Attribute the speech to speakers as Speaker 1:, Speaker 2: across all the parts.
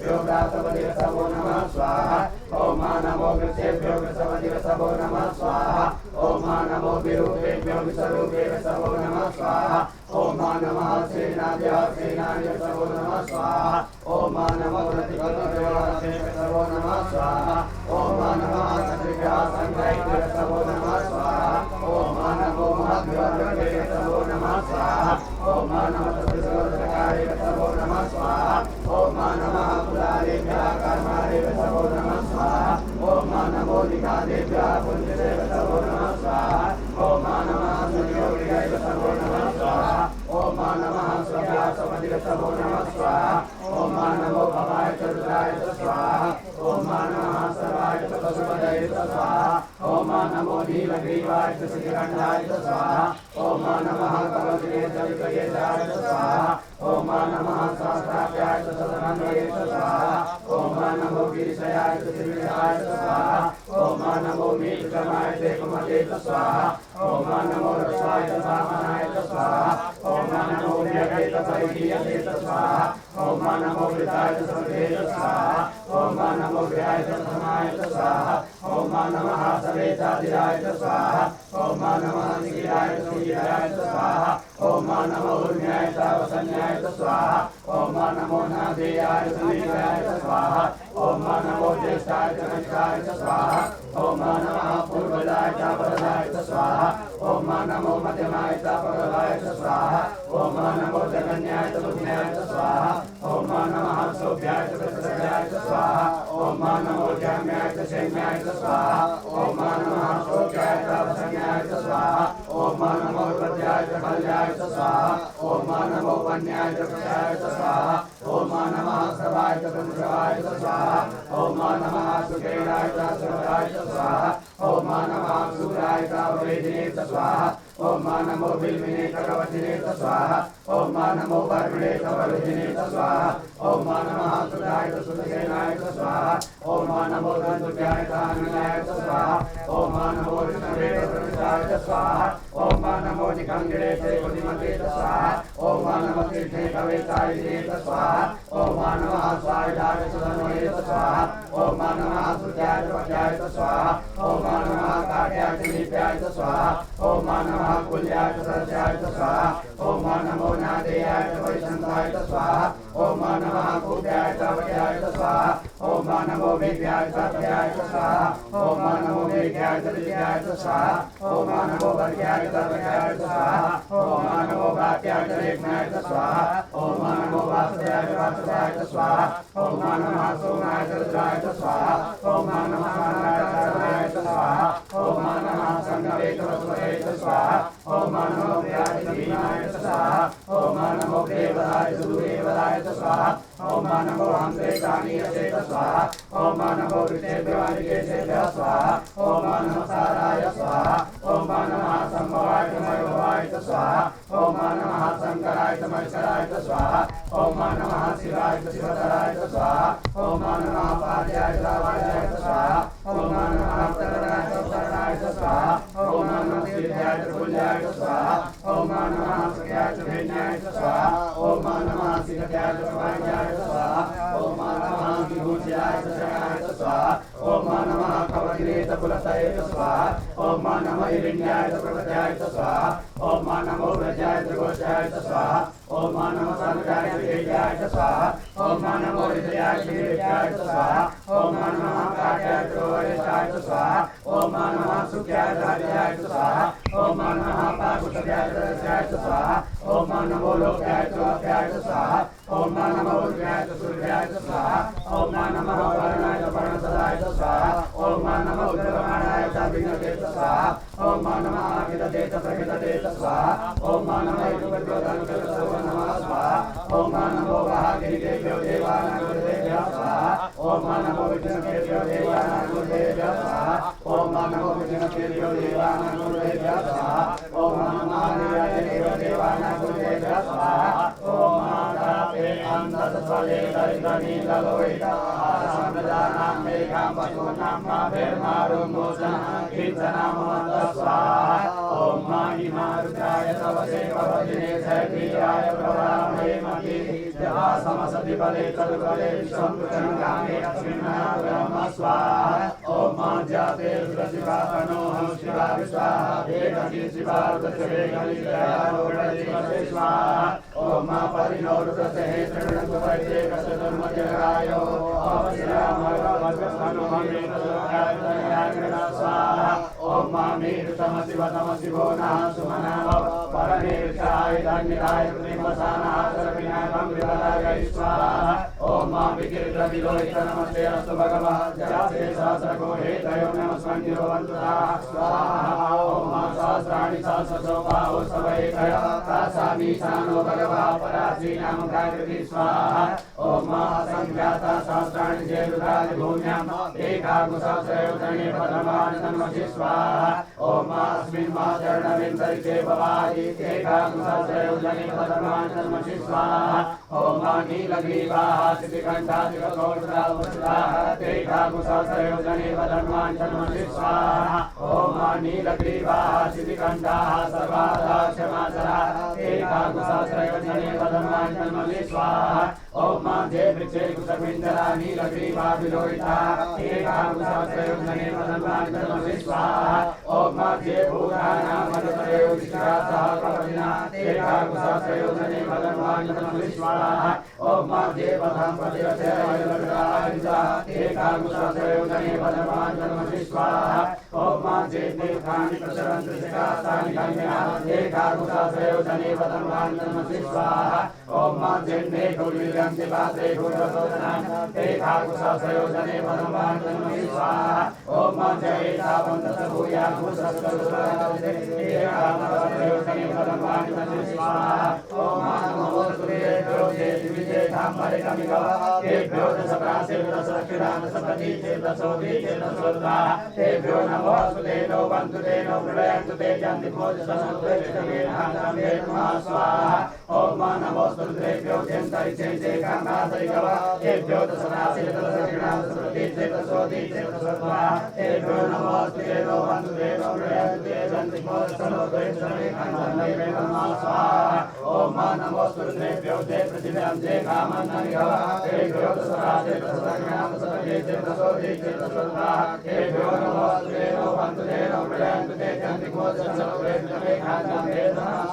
Speaker 1: वृक्षेभ्यो व्यासवदिवसवो नमः स्वाहा ओम नमो वृक्षेभ्यो वृषवदिवसवो नमः स्वाहा ओम नमो विरूपेभ्यो विषरूपेभ्यो नमः स्वाहा ओम नमः सेनाभ्यः सेनाभ्यः नमः स्वाहा ओम नमो रतिभ्यो नमः स्वाहा ओम नमः शत्रुभ्यः संग्राहिभ्यो नमः स्वाहा ओम नमो महाभ्यो नमः स्वाहा ओम नमः तत्सर्वकार्यभ्यो नमः स्वाहा ओम नमः पुरारेभ्यः कर्मारेभ्यो नमः स्वाहा ओम नमो निकादेभ्यः पुण्यदेभ्यो नमः स्वाहा ओम नमः सूर्योदयभ्यो नमः स्वाहा ओम नमः सूर्यास्तमयभ्यो नमः स्वाहा ओम नमो भवाय चतुराय स्वाहा ओम नमः सर्वाय पशुपतये स्वाहा ओम नमो नीलग्रीवाय श्रीगंधाय स्वाहा ओम नमः कवचकेतविकयेशाय स्वाहा ओम नमः सहस्राभ्याय सततमन्वये स्वाहा ओम नमो गिरिशयाय श्रीविषाय स्वाहा ओम नमो मीतकमाय देवमते स्वाहा ओम नमो रक्षाय वामनाय स्वाहा ओम नमो व्यगेतपरिगीयते स्वाहा ओम नमो वृताय सर्वेय स्वाहा ओम नमो व्याय समाय स्वाहा ओम नमः सवेतादिराय स्वाहा ओम नमः निगिराय सुगिराय स्वाहा ओम नमो उर्म्याय तावसन्याय स्वाहा ओम नमो नादेयाय सुनिराय स्वाहा ओम नमो ज्येष्ठाय कनिष्ठाय स्वाहा ओम नमः पूर्वजाय तावरदाय स्वाहा ओम नमो मध्यमाय तावरदाय स्वाहा ओम नमो जगन्याय तमुन्याय स्वाहा ओम नमः सौभ्याय प्रसन्याय स्वाहा ओम नमो जाम्याय शैम्याय स्वाहा ओम नमः शोक्याय तावसन्याय स्वाहा ओम नमो पद्याय कल्याय स्वाहा ओम नमो वन्याय प्रत्याय स्वाहा ओम नमः सर्वाय पंचवाय स्वाहा ओम नमः सुखेराय सुराय स्वाहा ओम नमः सूराय वेदिने स्वाहा ओम नमो बिल्विने कवचिने स्वाहा ओम नमो वर्मणे कवचिने स्वाहा ओम नमः सुराय सुखेनाय स्वाहा ओम नमो गंधुभ्याय काननाय स्वाहा ओम नमो विष्णवे प्रसादाय स्वाहा ओम नमो निकंगणे कुलिमते स्वाहा ओम नमो तीर्थे कवेताय स्वाहा ओम नमः स्वाहाय सुधनवे स्वाहा ओम नमः सुत्याय पत्याय स्वाहा ओम नमः काट्याय नित्याय स्वाहा ओम नमः कुल्याय सत्याय स्वाहा ओम नमो नादेयाय वैष्णवाय स्वाहा ओम नमः कुब्याय तवयाय स्वाहा ओम नमो विद्याय सत्याय स्वाहा ओम नमो विद्याय तृतीयाय स्वाहा ओम नमो वर्ग्याय तवयाय स्वाहा ओम नमो वाक्याय रेखनाय स्वाहा ओम नमो वासुदेवाय वासुदेवाय स्वाहा ओम नमः सोमाय रुद्राय स्वाहा ओम नमः नारायणाय स्वाहा ओम नमः संगवे वसुदेवाय स्वाहा ओम नमो व्याधिनाय स्वाहा ओम नमो देवाय सुदेवाय स्वाहा ओम नमो हंसेकानीयसे स्वाहा ओम नमो विषेभ्यवादिकेशे स्वाहा ओम नमः साराय स्वाहा ओम नमः संभवाय मयोवाय स्वाहा ओम नमः शंकराय महेश्वराय स्वाहा ओम नमः शिवाय शिवतराय स्वाहा ओम नमः पार्याय रावाय स्वाहा ओम नमः तरणाय स्वाहा ओम नमः सिद्धाय पुण्याय स्वाहा ओम नमः सख्याय भेण्याय स्वाहा ओम नमः सिद्धाय स्वाहाय स्वाहा ओम नमः विभूषाय स्वाहा ओम नमः कवगिरेत कुलतये स्वाहा ओम नमः हिरण्याय प्रवत्याय स्वाहा ओम नमो व्रजाय त्रिगोषाय स्वाहा ओम नमः सर्वजाय विजयाय स्वाहा ओम नमो हृदयाय विजयाय स्वाहा ओम नमः काट्याय त्रोयशाय स्वाहा ओम नमः सुख्याय धार्याय स्वाहा ओम नमः पाकुषयाय स्वाहा ओम नमो लोक्याय त्रोक्याय स्वाहा ओम नमो उर्व्याय सूर्याय स्वाहा ओम नमः वर्णाय वर्णसदाय स्वाहा ओम नमो उग्रमाणाय विघ्नते स्वाहा ओम नमः अखिलदेत प्रहितदेत स्वाहा ओम नमः युगपद्योतनुकृतो नमः स्वाहा ओम नमो वाहगिरिभ्यो देवानां स्वाहा ओम नमो विष्णुभ्यो देवानां स्वाहा ओम नमो विष्णुभ्यो देवानां स्वाहा ओम नमः हरियाय देवानां स्वाहा ओम नाराते अंधस्वले दरिद्रनी ललोहिता समदानां मेघां पशूनां माभेर्मारुमोचन कीर्तनामः स्वाहा ओम महिमारुद्राय तव सेववदिने जयप्रियाय प्रवरामहे मति यथा समसति बले चतुर्बले विश्वम्भुतङ्गामे अस्मिन् स्वाहा ॐ माज्याते रुद्रशिवा तनोऽहं शिवा विश्वाहा वेदति शिवा रुद्रशिवे स्वाहा ॐ मा परिणो रुद्रस्य हे त्रिणन्तु वैद्ये कशतुर्मध्यगायो स्वाहा ॐ मा मेरुतमशिवतमशिवो नः सुमनाः परमेशाय धान्यराय प्रेमसानः सर्वविनाशं विवराय स्वाहा ॐ मा विकिरद्रविलोहित नमस्ते अस्तु भगवः जाते सहस्रको हेतयो नमस्मन्यो स्वाहा ॐ मा सहस्राणि सहस्रशो बाहो सवैतय तासामीशानो भगवः परासी नाम गायत्री स्वाहा ॐ मा असङ्ख्याता सहस्राणि जेरुराज भूम्याम् एकाकुसहस्रयोजने पदमानि नमसि स्वाहा ॐ मा अस्मिन् मा चरणविन्दरिते भवायि एकाकुसहस्रयोजने पदमानि नमसि स्वाहा ॐ मा नीलग्रीवाः श्रीकण्ठादिकौशलावसुराः एकाकुसहस्रयोजने पदमानि नमसि स्वाहा ॐ मा नीलग्रीवाः श्रीकण्ठाः सर्वादाक्षमाचराः एकाकुसहस्रयोजने पदमानि नमसि स्वाहा ॐ मा जे वृक्षे कुशपिञ्जरा नीलग्रीवा विलोहिता एकाकुसहस्रयोजने पदमानि नमसि स्वाहा ॐ मा जे भूतानां मदतयो विश्वासः कवलिना एकाकुसहस्रयोजने पदमानि नमसि स्वाहा ॐ मा जे पदं पतिरचयलग्राहिता एकाकुसहस्रयोजने पदमानि नमसि स्वाहा ॐ मा जे तीर्थानि प्रचरन्तु शिखासानि गम्याः एकाकुसहस्रयोजने पदमानि नमसि स्वाहा ॐ मा जे मेघोर्विर्यन्ति पात्रे घोरसोदनान् एकाकुसहस्रयोजने पदमानि नमसि स्वाहा ॐ मा जे एतावन्तस भूयाकुसहस्रयोजने एकाकुसहस्रयोजने पदमानि नमसि स्वाहा ॐ मा नमो सूर्येभ्यो जेतिविजेताम्बरिकमिकव तेभ्यो दशप्रासेदशक्षिणादशप्रतीचेदशोदीचेदशोद्धा तेभ्यो नमो सुतेनो बन्धु तेनो प्रलयन्तु ते जन्ति भोजसमुद्रेष्टवेनां स्वाहा ॐ मा नमो स्तुतेभ्यो जन्तरिचेते कामासरिकव तेभ्यो दशप्रासेदशक्षिणादशप्रतीचेदशोदीचेदशोद्धा तेभ्यो नमो सुतेनो बन्धु तेनो प्रलयन्तु ते जन्ति भोजसमुद्रेष्टवेनां स्वाहा ॐ मा नमो स्तुतेभ्यो जय पृथिव्यां जय कामन्नमिकव तेभ्यो दशप्रासेदशक्षिणादशप्रतीचेदशोदीचेदशोद्धा तेभ्यो नमो सुतेनो बन्धु तेनो प्रलयन्तु ते जन्ति भोजसमुद्रेष्टवेनां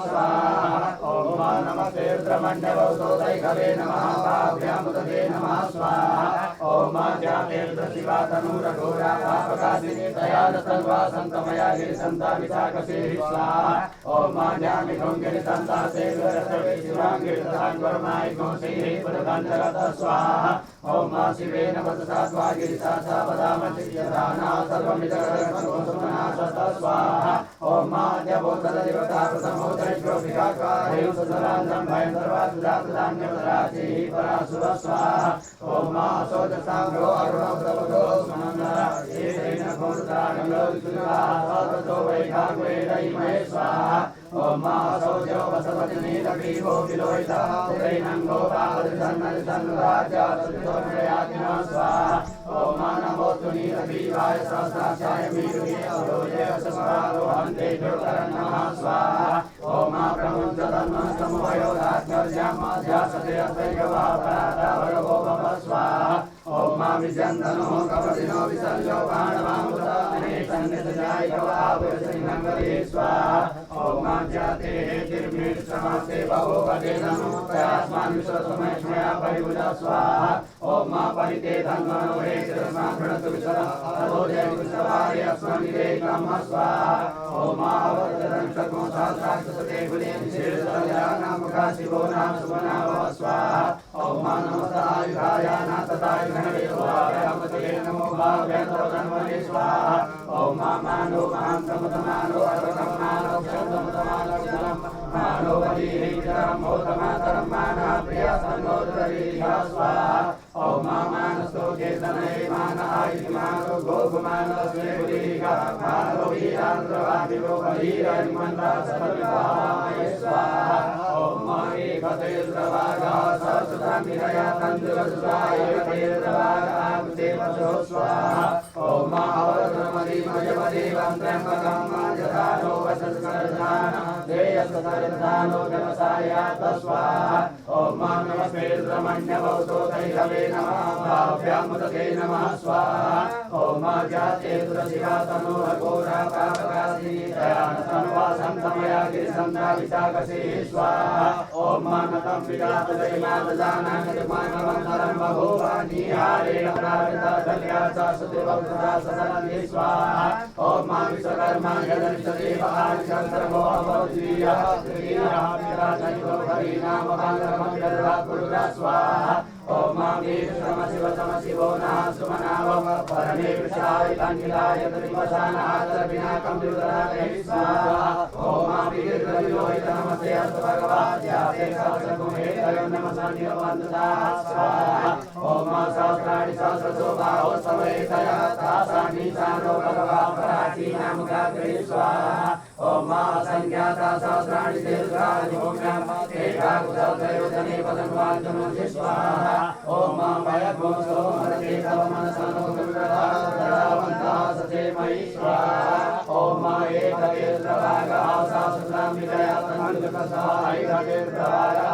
Speaker 1: स्वाहा ॐ मा नमस्ते रुद्रमण्डलौतोदैकवे नमः पाभ्यामुदते नमः स्वाहा ॐ मा जाते रुद्रशिवा तनूरघोरा पापकादिनी तया सर्वा सन्तमया गिरिसन्ता विशाखसेहि स्वाहा ॐ मा जामि गिरिसन्ता सेविरसवे शिवाङ्गिरितान्वरमाय गोसेहि पुरदण्डरत स्वाहा ॐ मा शिवेन वससा त्वा गिरिसा सा वदामचिर्यधाना सर्वमिदगर्भसुमनाशत स्वाहा ॐ मा जबोधरदेवता प्रथमोदरेभ्यो विकाकारेव ससरान्तं भयं सर्वासुजातधान्यवदराचिः पराशुभ स्वाहा ॐ मा सोजसाङ्गो अरुणोदवदो सुमन्दरा एतेन घोरतारङ्गो विसुराः सततो वैखाग्वेदैमहे स्वाहा ॐ मा सौजो वसवति नीलग्रीवो विलोहितः उदैनङ्गो वादरिसन्नरिसन्नुराज्यासुतोन्मयातिनो स्वाहा ॐ मा नमोऽस्तु नीलग्रीवाय सहस्राक्षाय मीरुगे अवरोजे वसस्वारोहन्तेभ्यो करन्नमः स्वाहा ॐ मा प्रमुञ्चतन्मस्तमवयोधात्मर्यामाध्यासते अत्रैकवापराधा भगवो भव स्वाहा ॐ मा विजन्दनो कपदिनो विसर्जो बाणवामुदा अनेकन्यतजायिकवापुरसिंहङ्गरे स्वाहा ॐ मा जाते हेतिर्मृत्समासे बहो वदे नमो प्रयास्मान् विश्वसमयस्मया परिभुजा स्वाहा ॐ मा परिते धन्वनो हे शिरस्मान् प्रणतु विश्वरः अभोजय कृष्णवारे अस्मन्निरे नमः स्वाहा ॐ मा अवतरं शर्मो सहस्राक्षसते गुणे शीर्षतलयानामुखा शिवो नाम सुमना भव स्वाहा ॐ मा नमस्तायुधाय नाथतायुधनवे स्वाहायामते नमो भाव्यन्तरधन्वने स्वाहा ॐ मा मानो महान्तमतमानो अर्वतमानो क्षन्तमतमानो मानो वलीहितरं मोतमातरं मानः प्रियसन्नोदरीः स्वाहा ॐ मा मानस्तो केतनये मान आयुष्मानो गोपमानो स्वेगुलीः मानो वीरान्द्रवादिवो बलीरहिमन्दा सर्वविभाय स्वाहा ॐ मा एकतेन्द्रवागः सहस्रतान्निरया तन्दुरसुराय एकतेन्द्रवागः स्वाहा ॐ मा अवरतमदीमयमदेवं त्र्यम्बकं मा जधानो वसस्करधान देयसकरधानो व्यवसायात् स्वाहा ओम नमस्ते रुद्रमण्यवतो तैरवे नमः भाव्यामुदते नमः स्वाहा ओम जाते रुद्रशिवा तनो घोरा पापकासिनी दयानसन्वासन्तमया गिरिसन्ताविशाकसे स्वाहा ओम नतं विदातदैमातजानागतमानमन्तरं बभूवानि हारेण प्राकृता धल्या शाश्वतिभक्तदा ससनन्दे स्वाहा ओम विश्वकर्मा यदनिषदेव आदिशङ्करमो अभवद्वीयः त्रियः विराजनिको हरिनाम पुरुषा स्वाहा ओम वीरश्रम शिव सम शिवो नः सुमनावम परमे विशाय अनिलाय त्रिवसानात्रविनाकं दुर्धराय स्वाहा ओम वीरविलोहित नमस्ते अस्तु भगवाद्याते सहस्रगुणे तयो नमस्ते वन्दनाः स्वाहा ओम सहस्राणि सहस्रशो बाहो समवेतया तासानि सानो भगवा प्राचीनामुखाग्रे स्वाहा ओम असंख्याता सहस्राणि दीर्घानि भूम्यां एकाकुशलत्रयोजने पदन्वाञ्चनो स्वाहा ओम भयघोषो मरते तव मनसनो गुरुरावन्तः सचे मयि स्वाहा ओम एकतीर्धभागः सहस्रं विजया तन्मुखसहायैकतीर्धभागः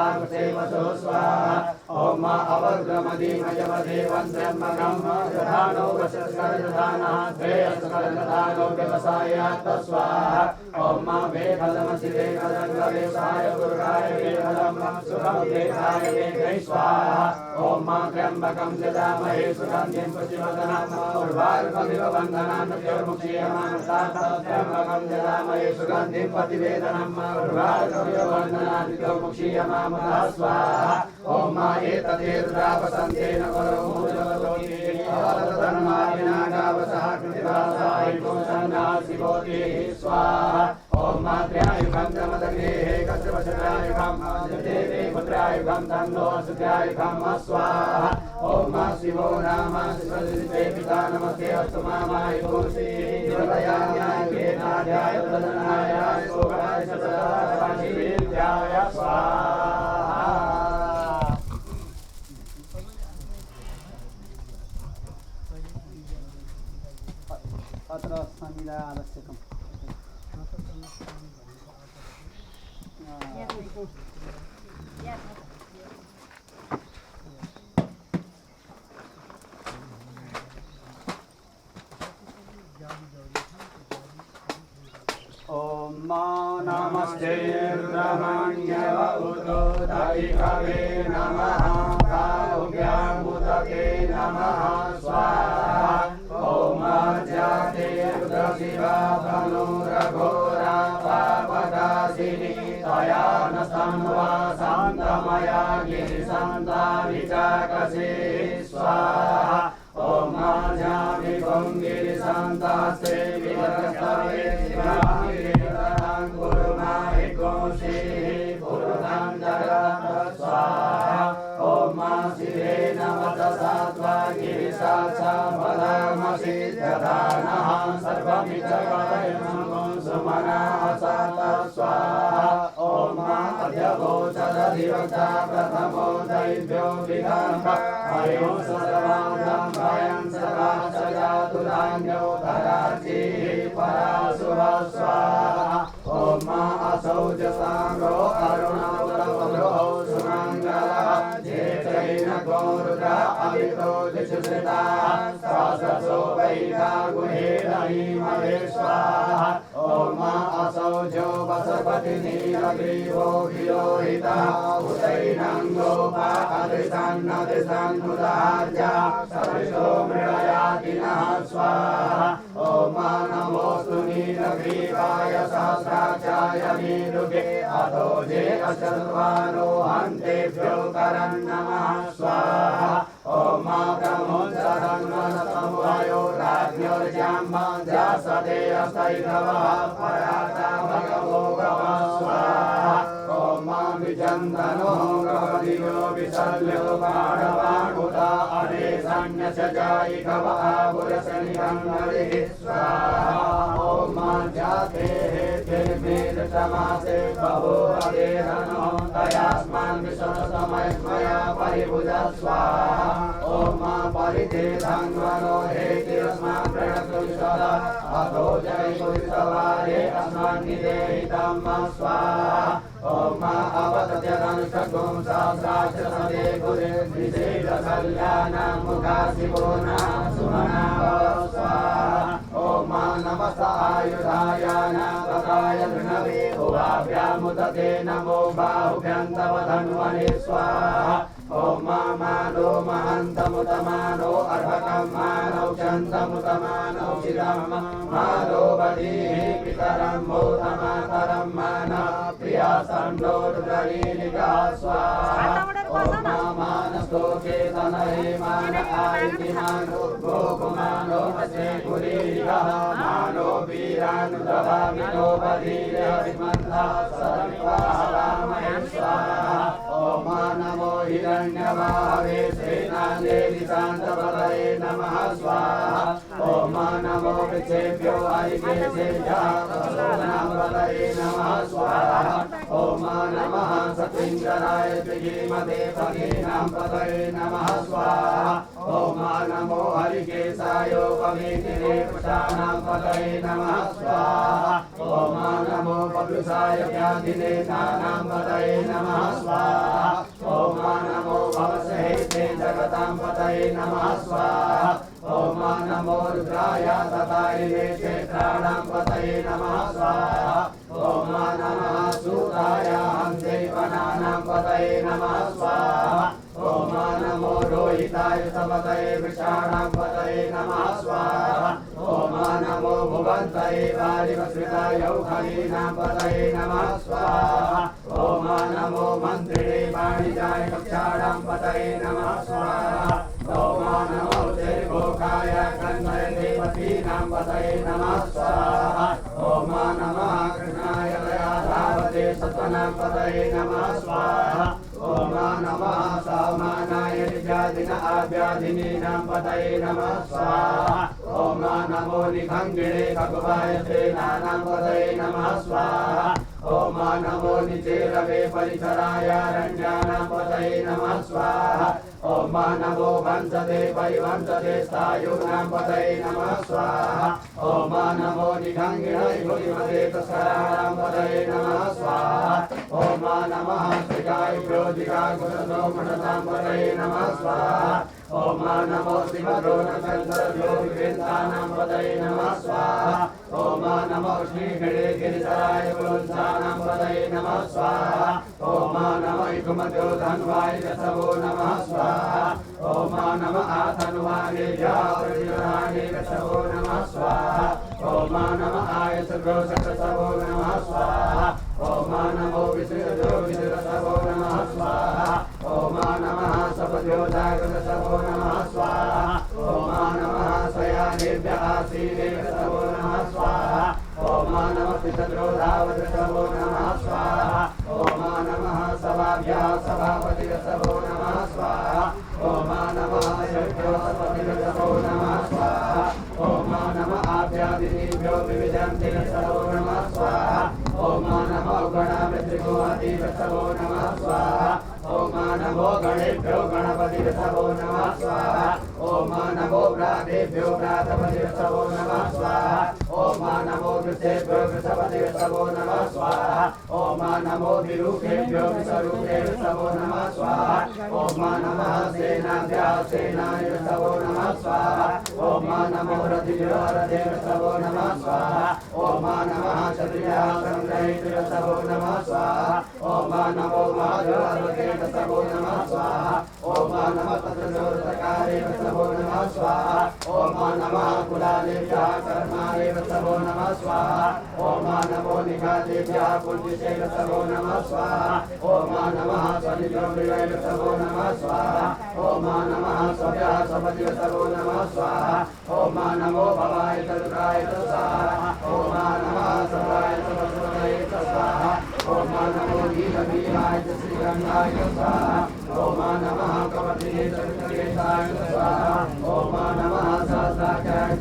Speaker 1: स्वाहा ओम अवग्रमदीमयमदेवं ब्रह्मकं दधानो वशस्करदधानः श्रेयस्करदधानो व्यवसायात् स्वाहा ओम वेदलमसिदे कदङ्गवेशाय गुरुराय वेदलं सुखं देहाय वेदै स्वाहा ओम त्र्यम्बकं यजामहे सुगन्धिं पुष्टिवर्धनं उर्वारुकमिव बन्धनान् मृत्योर्मुक्षीयमामृतात् त्र्यम्बकं यजामहे सुगन्धिं प्रतिवेदनं उर्वारुकमिव बन्धनान् मृत्योर्मुक्षीयमामृतात् स्वाहा ओम एतदेर्द्रावसन्तेन परमोदवतोन्मादिनागावसः कृतिभासाय पुंसन्नासिभोति स्वाहा ओम मात्र्यायुगं जमदग्नेः कस्यवशत्रायुगं देवे पुत्रायुगं तन्नो सुत्रायुगं स्वाहा ओम शिवो नाम शिवजिते पिता नमस्ते अस्तु मामाय तुलसी देवयान्याय नाद्याय प्रदनाय शोभाय सदाशिविद्याय स्वाहा अत्र समिला आवश्यकम् ओम नमस्ते रुद्रमण्यवतो दैकवे नमः काव्यामुदके नमः स्वाहा ओम जाते रुद्रशिवा तनुरघोरा पापकासिनी तयानसंवासान्तमया गिरिसन्ताविचाकसे स्वाहा ओम जामिगं गिरिसन्तास्ते विदर्शवे शिवागिरिरहं गुरुमाहिगोषे पुरुषं जगत् स्वाहा ओम शिवे नमः सात्वा गिरिसाक्षा बलमसि दधानः सर्वमिच्छगयं सुमनः सात स्वाहा ओम अद्यवोचदधिवक्ता प्रथमो दैव्यो विघ्नः अयो सर्वाधं भयं सदा सजातुलान्यो धरार्ची पराशुभ स्वाहा ओम असौ जसाङ्गो अरुणवरवरो सुमङ्गलः जेतैन गौरुद्र अभितो दिशुश्रिताः सहस्रशो वैधा गुहेरहीमहे स्वाहा ओम असौ जो वसपतिनीलग्रीवो विलोहितः उदैनं गोपा अदृशान्नदृशान्नुदार्या सदृशो मृळयातिनः स्वाहा ओम नमोऽस्तु नीलग्रीवाय सहस्राक्षाय मीरुगे अधोजे अचर्वाणो हन्तेभ्यो करन्नमः स्वाहा ओम ब्रह्मोत्सहन्मनसमुहयो राज्ञोर्जाम्बन्ध्यासते अस्तैधवः पराता भगवो गवः स्वाहा ओम विचन्दनो गवदियो विशल्यो बाणवाणुता अनेसन्यसजायिकवः पुरशनिकं हरिः स्वाहा ओम जाते हेतिर्मेदशमासे बभो अदेहनो तयास्मान् विश्वसमयस्मया परिभुज स्वाहा ओम परितेधन्वनो हेतिरस्मान् प्रणतु विशदा अथो जयितुविसवारे अस्मान् निदेहितं स्वाहा ओम अवतत्यनुषगुं सहस्राक्षसदे गुरे निषेध कल्याणं मुखासिवो न सुमना स्वाहा ओम नमः आयुधाय नागाय धृणवे उभाभ्यामुदते नमो बाहुभ्यां तव धन्वने स्वाहा ओम मानो महन्तमुतमानो अर्भकं मानौ चन्दमुतमानौ चिरं मानो बधीः पितरं मोदमातरं माना प्रिया सन्नो रुद्रलीलिका स्वाहा ओम मानस्तो चेतनहे मान आयति मानो गोकुमानो हसे कुलीलिकः मानो वीरानुदभामिनो बधीरे विमन्था सदमिवाहवामहे स्वाहा ओम नमो हिरण्यवाहवे सेनादेवी शान्तपदये नमः स्वाहा ओम नमो वृक्षेभ्यो हरिकेशेभ्यः नमः स्वाहा ओम नमः सत्विञ्जराय त्रिगीमते भगीनां पदये नमः स्वाहा ओम नमो हरिकेशाय पवित्रे पुषाणां पदये नमः स्वाहा ओम नमो पपुषाय व्याधिने नानां पदये नमः स्वाहा ओम नमो भवसहेते जगतां पतये नमः स्वाहा ओम नमो रुद्राय तथारिणे क्षेत्राणां पतये नमः स्वाहा ओम नमः सूताय हंसैवनानां पतये नमः स्वाहा ओम नमो रोहिताय सपतये वृषाणां पतये नमः स्वाहा ओम नमो भुवन्तये वारिवसृताय खलीनां पतये नमः स्वाहा ओम नमो मन्त्रिणे वाणिजाय कक्षाणां पतये नमः स्वाहा ओम नमो देवोकाय कन्मय देवतीनां पतये नमः स्वाहा ओम नमः कृष्णाय दयाधावते सत्वनां पतये नमः स्वाहा ओम नमः सामानाय निजादिन आव्याधिनीनां पतये नमः स्वाहा ओम नमो निखङ्गिणे खगुवाय सेनानां पतये नमः स्वाहा ओम नमो निचेरवे परिसराय रण्यानां पतये नमः स्वाहा ओम नमो वंशदे परिवंशदे स्थायूनां पतये नमः स्वाहा ओम नमो निखङ्गिणे भुविमदे तस्कराणां पतये नमः स्वाहा ओम नमः श्रीगायभ्यो जिगाकुशलो मनसां पतये नमः स्वाहा ओम नमो शिवद्रोणचन्द्रभ्यो विवेन्तानां पतये नमः स्वाहा ओम नमो श्रीगणे गिरिधराय पुंसानां पतये नमः स्वाहा ओम नमो इकुमद्यो धन्वाय वसवो नमः स्वाहा ओम नमः आतन्वाय व्यावृतिराणे वसवो नमः स्वाहा ओम नमः आयसग्रोशकसवो नमः स्वाहा ओम नमो विश्वजो विदुरसवो नमः स्वाहा ओम नमः सपद्यो जागरसवो नमः स्वाहा ओम नमः सयानेभ्यः आसीनेभ्यसवो नमः स्वाहा ओम नमः पितृधावतसवो नमः स्वाहा ओम नमः सभाभ्यः सभापतिरसवो नमः स्वाहा ओम नमः यज्ञो सपतिरसवो नमः स्वाहा ओम नमः आभ्यादिनीभ्यो विविधन्तिरसवो नमः स्वाहा ओम नमो गणामित्रिको अतीवसवो नमः स्वाहा ओम नमो गणेभ्यो गणपतिरसवो नमः स्वाहा ओम नमो व्रातेभ्यो व्रातपतिरसवो नमः स्वाहा ओम नमो वृषेभ्यो वृषपतिरसवो नमः स्वाहा ओम नमो विरूपेभ्यो विषरूपेरसवो नमः स्वाहा ओम नमः सेनाभ्यः सेनानिरसवो नमः स्वाहा ओम नमो रथिभ्यो रथेरसवो नमः स्वाहा ओम नमः क्षत्रियः संग्रहीतरसवो नमः स्वाहा ओम नमो महादेवरथेरसवो नमः स्वाहा ओम नमः तत्रजोरतकारेरसवो नमः स्वाहा ओम नमः कुलालेभ्यः कर्मारेरसवो नमः स्वाहा ओम नमो निघातेभ्यः पुण्यसेरसवो नमः स्वाहा ओम नमः स्वनिजोभिरसवो नमः स्वाहा ओम नमः स्वभ्यः स्वपतिरसवो नमः स्वाहा ओम नमो भवाय तरुराय स्वाहा ओम नमः सर्वाय सर्वस्वतये स्वाहा ओम नमो नीलवीराय श्रीगंगाय स्वाहा ओम नमः कवटिने चक्रकेशाय स्वाहा ओम नमः सहस्राक्षाय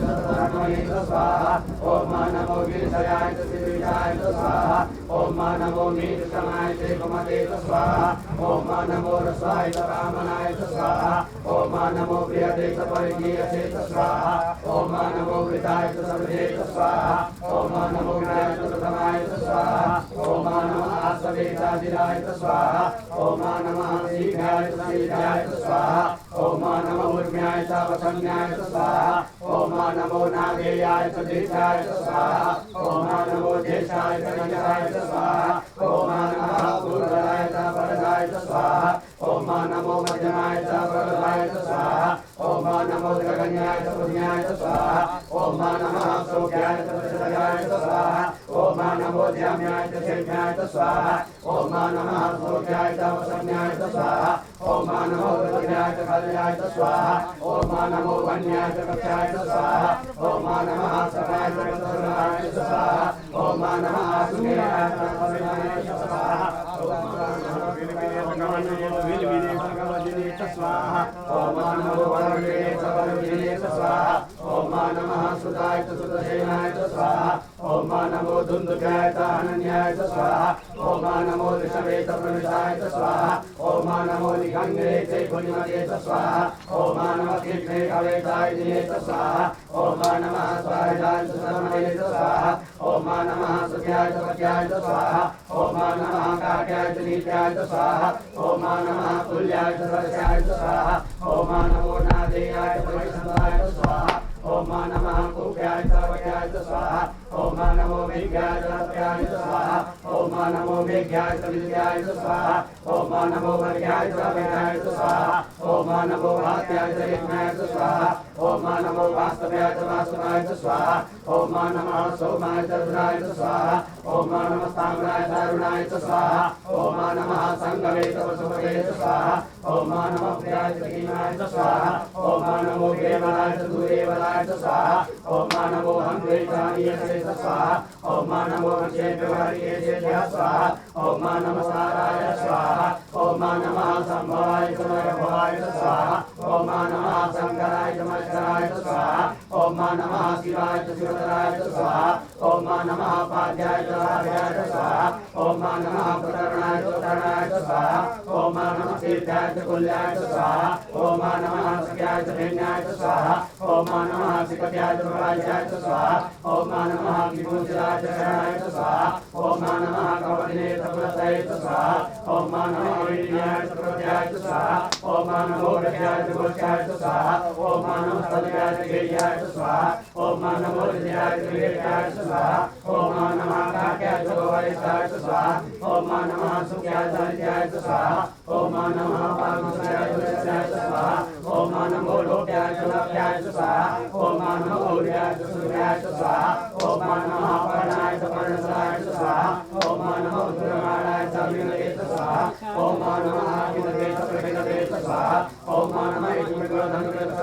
Speaker 1: स्वाहा ओम नमो गिरिशयाय श्रीविशाय स्वाहा ओम नमो मीतमाय च कुमते स्वाहा ओम नमो रसाय च कामनाय च स्वाहा ओम नमो प्रियते च परिजीयसे च स्वाहा ओम नमो वृताय च सर्वे च स्वाहा ओम नमो ज्ञाय च प्रथमाय च स्वाहा ओम नमः आसवेतादिराय च स्वाहा ओम नमः शीघ्राय च शीघ्राय च स्वाहा ओम नमो उर्म्याय च वसन्याय च स्वाहा ओम नमो नागेयाय च दीर्घाय च स्वाहा ओम नमो ज्येष्ठाय च गणेशाय च स्वाहा ओम नमः पूर्वराय च वरदाय च स्वाहा ओम नमो मध्यमाय च वरदाय च स्वाहा ओम नमो गगन्याय च पुण्याय च स्वाहा ओम नमः सौख्याय च प्रचयाय च स्वाहा ओम नमो ध्याम्याय च शेषाय च स्वाहा ओम नमः सौख्याय च वसन्याय च स्वाहा ओम नमो गगन्याय च कल्याय च स्वाहा ओम नमो वन्याय च कक्षाय च स्वाहा ओम नमः समाय च कक्षाय च स्वाहा ओम नमः आसुमेयाय च कक्षाय च स्वाहा ओम नमः विलविले च स्वाहा ओम नमो वरुणे च वरुणे च स्वाहा ओम नमः सुताय च सुतसेनाय च स्वाहा ओम नमो धुन्धुकाय च अनन्याय च स्वाहा ओम नमो ऋषभे च प्रविशाय च स्वाहा ओम नमो निगंगे च गुणिमते च स्वाहा ओम नमः कृष्णे कवेताय दिने च स्वाहा ओम नमः स्वाहाय च समये च स्वाहा ओम नमः सुख्याय च पत्याय च स्वाहा ओम नमः काट्याय च नीत्याय च स्वाहा ओम नमः कुल्याय च सरस्याय च स्वाहा ओम नमो नादेयाय च परिसंधाय च स्वाहा ओम नमः कुख्याय च वक्याय च स्वाहा ओम नमो विज्ञाय च रत्याय च स्वाहा ओम नमो विज्ञाय च विद्याय च स्वाहा ओम नमो वर्ग्याय च विद्याय च स्वाहा ओम नमो भात्याय च यज्ञाय च स्वाहा ओम नमो वास्तव्याय च वास्तवाय च स्वाहा ओम नमः सोमाय च रुद्राय च स्वाहा ओम नमः ताम्राय च अरुणाय च स्वाहा ओम नमः संगवे च वसुमते च स्वाहा ओम नमः प्रियाय च कीनाय च स्वाहा ओम नमो देवाय च दूरेवलाय च स्वाहा ओम नमो हंत्रे च अनियसे च स्वाहा ओम नमो क्षेत्रवारिये च स्वाहा ओम नमः साराय स्वाहा ओम नमः संभवाय च भवाय च स्वाहा ओम नमः शंकराय च मत्सराय च स्वाहा ओम नमः शिवाय च शिवतराय च स्वाहा ओम नमः पाद्याय च आर्याय च स्वाहा ओम नमः प्रतरणाय च उत्तरणाय च स्वाहा ओम नमः तीर्थाय च कुल्याय च स्वाहा ओम नमः सख्याय च भेन्याय च स्वाहा ओम नमः सिकत्याय च प्रवाच्याय च स्वाहा ओम नमः विभूषिताय च शरणाय च स्वाहा ओम नमः कवदिने च पुरस्ताय च स्वाहा ओम नमः वीर्याय च प्रत्याय च स्वाहा ओम नमो रत्याय च गोष्ठाय च स्वाहा ओम नमः सत्याय च गेयाय च स्वाहा ओम नमो हृदयाय च विवेकाय च स्वाहा ओम नमः काट्याय च भवाय च स्वाहा ओम नमः सुख्याय च हरियाय च स्वाहा ओम नमः पागुषाय च रस्याय च स्वाहा ओम नमो लोक्याय च लभ्याय च स्वाहा ओम नमो गौर्याय च सूर्याय च स्वाहा ओम नमः पर्णाय च पर्णसराय च स्वाहा ओम नमो दुर्गाणाय च अभिनवे च स्वाहा ओम नमः अभिनवे च प्रभिनवे च स्वाहा ओम नमः इन्द्रगोधनकृत